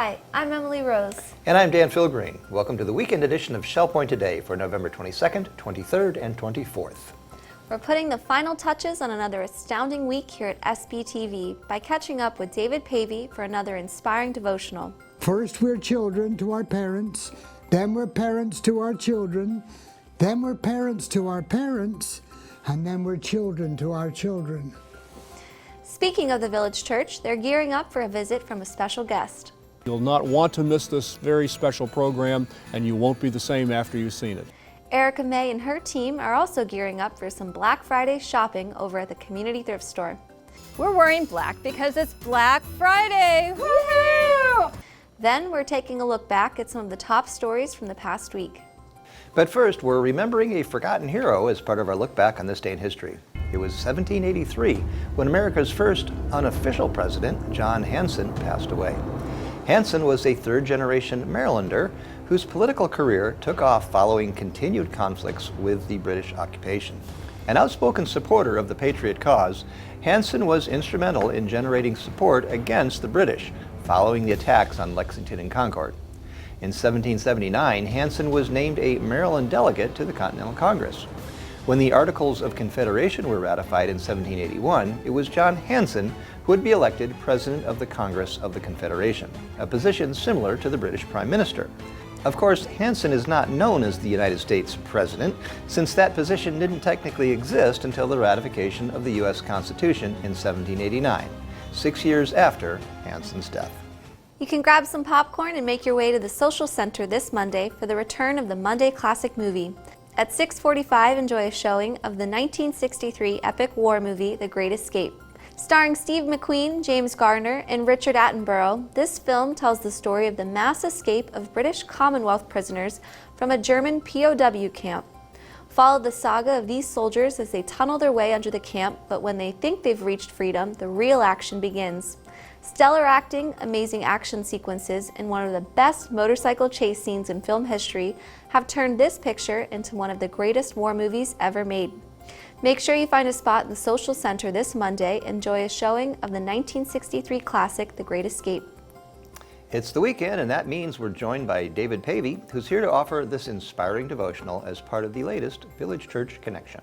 Hi, I'm Emily Rose. And I'm Dan Philgreen. Welcome to the weekend edition of Shell Point Today for November 22nd, 23rd, and 24th. We're putting the final touches on another astounding week here at SBTV by catching up with David Pavey for another inspiring devotional. First we're children to our parents, then we're parents to our children, then we're parents to our parents, and then we're children to our children. Speaking of the Village Church, they're gearing up for a visit from a special guest. You'll not want to miss this very special program, and you won't be the same after you've seen it. Erica May and her team are also gearing up for some Black Friday shopping over at the Community Thrift Store. We're wearing black because it's Black Friday! Woohoo! Then we're taking a look back at some of the top stories from the past week. But first, we're remembering a forgotten hero as part of our look back on this day in history. It was 1783 when America's first unofficial president, John Hanson, passed away. Hanson was a third-generation Marylander whose political career took off following continued conflicts with the British occupation. An outspoken supporter of the Patriot cause, Hanson was instrumental in generating support against the British following the attacks on Lexington and Concord. In 1779, Hanson was named a Maryland delegate to the Continental Congress. When the Articles of Confederation were ratified in 1781, it was John Hanson who would be elected President of the Congress of the Confederation, a position similar to the British Prime Minister. Of course, Hanson is not known as the United States President, since that position didn't technically exist until the ratification of the U.S. Constitution in 1789, 6 years after Hanson's death. You can grab some popcorn and make your way to the Social Center this Monday for the return of the Monday Classic movie. At 6:45, enjoy a showing of the 1963 epic war movie, The Great Escape. Starring Steve McQueen, James Garner, and Richard Attenborough, this film tells the story of the mass escape of British Commonwealth prisoners from a German POW camp. Follow the saga of these soldiers as they tunnel their way under the camp, but when they think they've reached freedom, the real action begins. Stellar acting, amazing action sequences, and one of the best motorcycle chase scenes in film history have turned this picture into one of the greatest war movies ever made. Make sure you find a spot in the Social Center this Monday. Enjoy a showing of the 1963 classic, The Great Escape. It's the weekend, and that means we're joined by David Pavey, who's here to offer this inspiring devotional as part of the latest Village Church Connection.